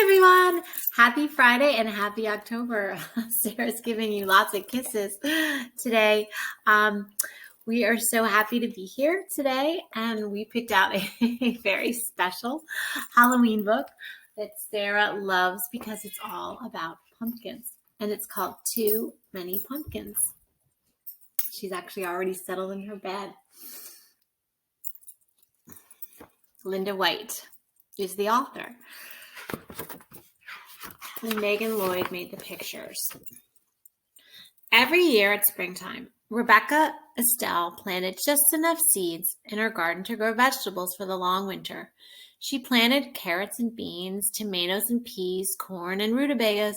everyone. Happy Friday and happy October. Sarah's giving you lots of kisses today. We are so happy to be here today, and we picked out a very special Halloween book that Sarah loves because it's all about pumpkins, and it's called Too Many Pumpkins. She's actually already settled in her bed. Linda White is the author. And Megan Lloyd made the pictures. Every year at springtime, Rebecca Estelle planted just enough seeds in her garden to grow vegetables for the long winter. She planted carrots and beans, tomatoes and peas, corn and rutabagas.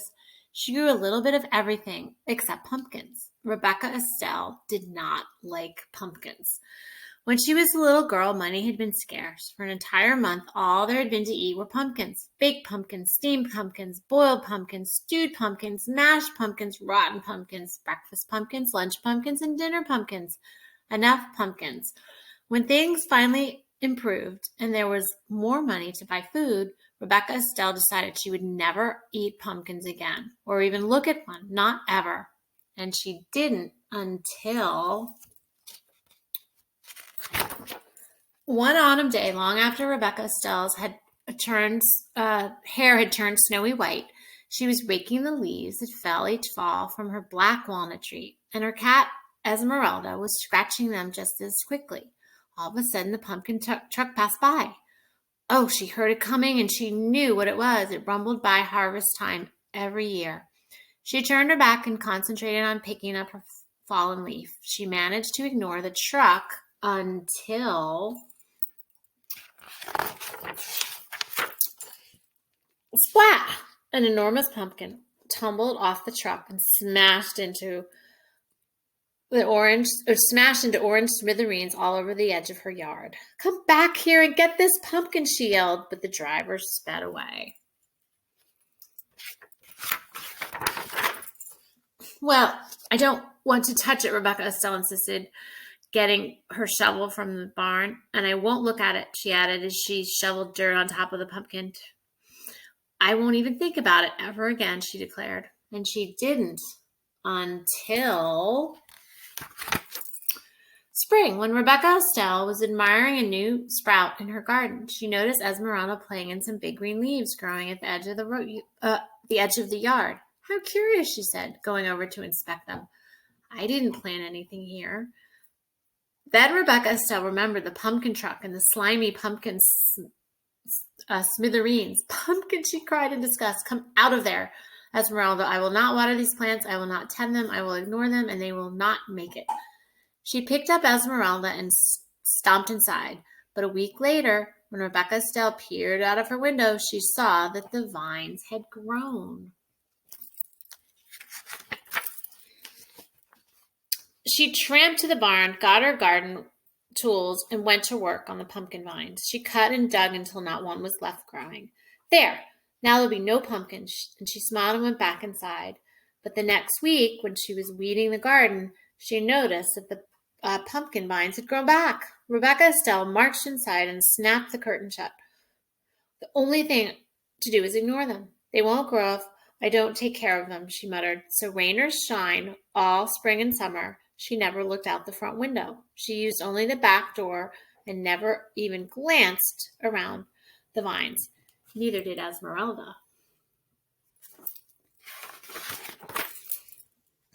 She grew a little bit of everything except pumpkins. Rebecca Estelle did not like pumpkins. When she was a little girl, money had been scarce. For an entire month, all there had been to eat were pumpkins. Baked pumpkins, steamed pumpkins, boiled pumpkins, stewed pumpkins, mashed pumpkins, rotten pumpkins, breakfast pumpkins, lunch pumpkins, and dinner pumpkins. Enough pumpkins. When things finally improved and there was more money to buy food, Rebecca Estelle decided she would never eat pumpkins again, or even look at one, not ever. And she didn't until one autumn day, long after Rebecca Estelle's hair had turned snowy white. She was raking the leaves that fell each fall from her black walnut tree, and her cat, Esmeralda, was scratching them just as quickly. All of a sudden, the pumpkin truck passed by. Oh, she heard it coming, and she knew what it was. It rumbled by harvest time every year. She turned her back and concentrated on picking up her fallen leaf. She managed to ignore the truck until splat! An enormous pumpkin tumbled off the truck and smashed into orange smithereens all over the edge of her yard. Come back here and get this pumpkin, she yelled, but the driver sped away. Well, I don't want to touch it, Rebecca Estelle insisted, getting her shovel from the barn, and I won't look at it, she added as she shoveled dirt on top of the pumpkin. I won't even think about it ever again, she declared. And she didn't until spring, when Rebecca Estelle was admiring a new sprout in her garden. She noticed Esmeralda playing in some big green leaves growing at the edge of the yard. How curious, she said, going over to inspect them. I didn't plant anything here. Then Rebecca Estelle remembered the pumpkin truck and the slimy pumpkin smithereens. Pumpkin, she cried in disgust. Come out of there, Esmeralda. I will not water these plants. I will not tend them. I will ignore them, and they will not make it. She picked up Esmeralda and stomped inside. But a week later, when Rebecca Estelle peered out of her window, she saw that the vines had grown. She tramped to the barn, got her garden tools, and went to work on the pumpkin vines. She cut and dug until not one was left growing. There! Now there'll be no pumpkins, and she smiled and went back inside. But the next week, when she was weeding the garden, she noticed that the pumpkin vines had grown back. Rebecca Estelle marched inside and snapped the curtain shut. The only thing to do is ignore them. They won't grow if I don't take care of them, she muttered. So rain or shine, all spring and summer, she never looked out the front window. She used only the back door and never even glanced around the vines. Neither did Esmeralda.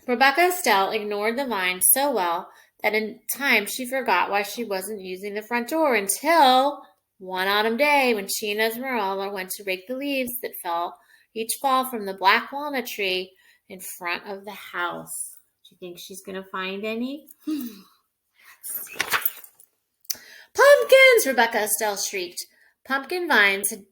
Rebecca Estelle ignored the vines so well that in time she forgot why she wasn't using the front door until one autumn day when she and Esmeralda went to rake the leaves that fell each fall from the black walnut tree in front of the house. Do you think she's going to find any? Let's see. Pumpkins! Rebecca Estelle shrieked. Pumpkin vines had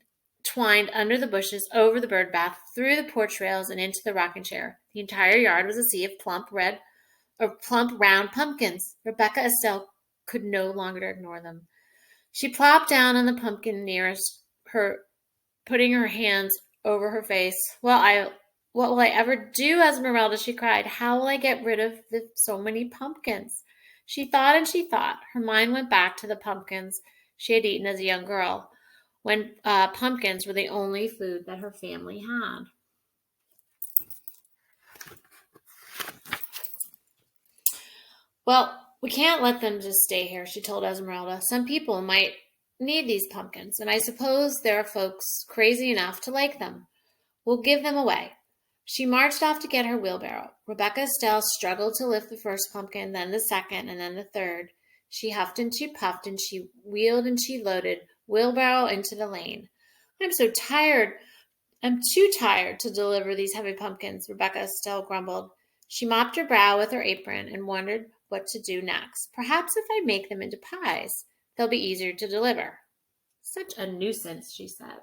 twined under the bushes, over the bird bath, through the porch rails, and into the rocking chair. The entire yard was a sea of plump, round pumpkins. Rebecca Estelle could no longer ignore them. She plopped down on the pumpkin nearest her, putting her hands over her face. What will I ever do, Esmeralda? She cried. How will I get rid of so many pumpkins? She thought and she thought. Her mind went back to the pumpkins she had eaten as a young girl. when pumpkins were the only food that her family had. Well, we can't let them just stay here, she told Esmeralda. Some people might need these pumpkins, and I suppose there are folks crazy enough to like them. We'll give them away. She marched off to get her wheelbarrow. Rebecca Estelle struggled to lift the first pumpkin, then the second, and then the third. She huffed and she puffed, and she wheeled and she loaded, wheelbarrow into the lane. I'm so tired. I'm too tired to deliver these heavy pumpkins, Rebecca Estelle grumbled. She mopped her brow with her apron and wondered what to do next. Perhaps if I make them into pies, they'll be easier to deliver. Such a nuisance, she said.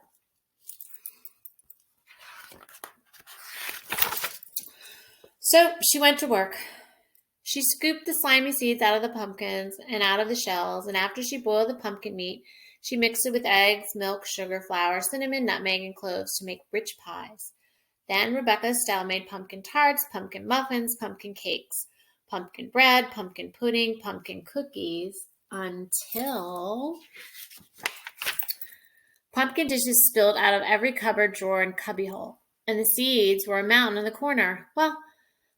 So she went to work. She scooped the slimy seeds out of the pumpkins and out of the shells, and after she boiled the pumpkin meat, she mixed it with eggs, milk, sugar, flour, cinnamon, nutmeg, and cloves to make rich pies. Then Rebecca Estelle made pumpkin tarts, pumpkin muffins, pumpkin cakes, pumpkin bread, pumpkin pudding, pumpkin cookies, until pumpkin dishes spilled out of every cupboard, drawer, and cubbyhole, and the seeds were a mountain in the corner. Well,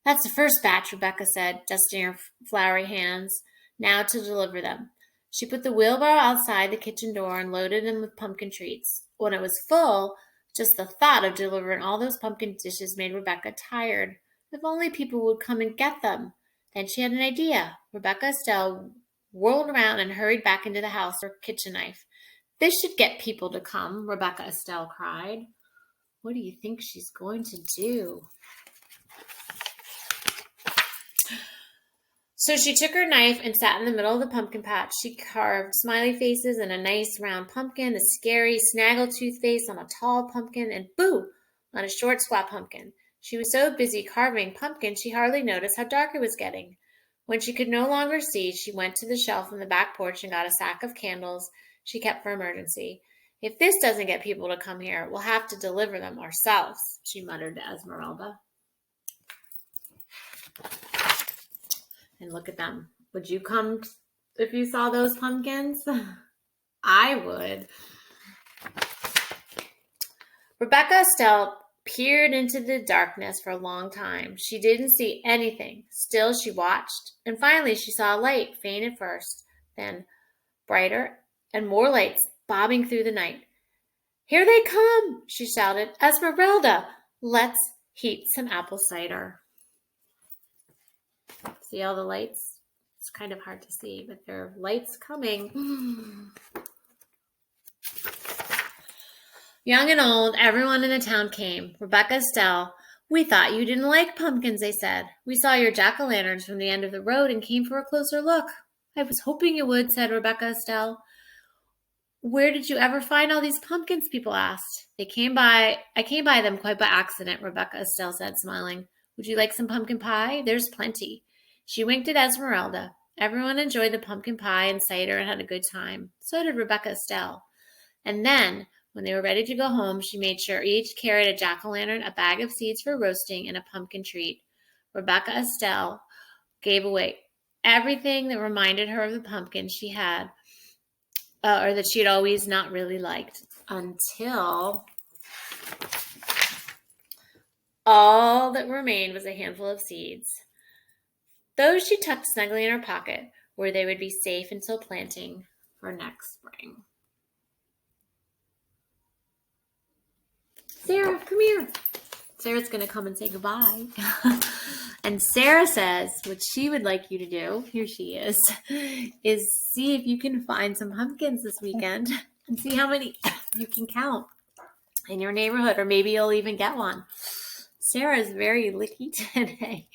that's the first batch, Rebecca said, dusting her floury hands. Now to deliver them. She put the wheelbarrow outside the kitchen door and loaded them with pumpkin treats. When it was full, just the thought of delivering all those pumpkin dishes made Rebecca tired. If only people would come and get them. Then she had an idea. Rebecca Estelle whirled around and hurried back into the house with her kitchen knife. This should get people to come, Rebecca Estelle cried. What do you think she's going to do? So she took her knife and sat in the middle of the pumpkin patch. She carved smiley faces and a nice round pumpkin, a scary snaggletooth face on a tall pumpkin, and boo, on a short squat pumpkin. She was so busy carving pumpkin she hardly noticed how dark it was getting. When she could no longer see, she went to the shelf in the back porch and got a sack of candles she kept for emergency. If this doesn't get people to come here, we'll have to deliver them ourselves, she muttered to Esmeralda. And look at them. Would you come if you saw those pumpkins? I would. Rebecca Estelle peered into the darkness for a long time. She didn't see anything. Still, she watched, and finally she saw a light, faint at first, then brighter, and more lights bobbing through the night. Here they come, she shouted. Esmeralda, let's heat some apple cider. See all the lights? It's kind of hard to see, but there are lights coming. Young and old, everyone in the town came. Rebecca Estelle, we thought you didn't like pumpkins, they said. We saw your jack-o'-lanterns from the end of the road and came for a closer look. I was hoping you would, said Rebecca Estelle. Where did you ever find all these pumpkins? People asked. I came by them quite by accident, Rebecca Estelle said, smiling. Would you like some pumpkin pie? There's plenty. She winked at Esmeralda. Everyone enjoyed the pumpkin pie and cider and had a good time. So did Rebecca Estelle. And then, when they were ready to go home, she made sure each carried a jack-o'-lantern, a bag of seeds for roasting, and a pumpkin treat. Rebecca Estelle gave away everything that reminded her of the pumpkin she had, or that she had always not really liked, until all that remained was a handful of seeds. Those she tucked snugly in her pocket, where they would be safe until planting for next spring. Sara, come here. Sarah's going to come and say goodbye. And Sara says what she would like you to do, here she is see if you can find some pumpkins this weekend and see how many you can count in your neighborhood, or maybe you'll even get one. Sara is very licky today.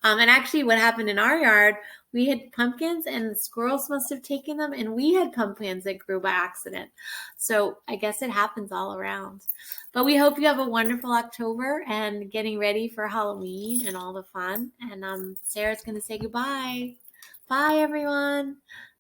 And actually what happened in our yard, we had pumpkins and the squirrels must have taken them, and we had pumpkins that grew by accident. So I guess it happens all around. But we hope you have a wonderful October and getting ready for Halloween and all the fun. And Sara's going to say goodbye. Bye, everyone.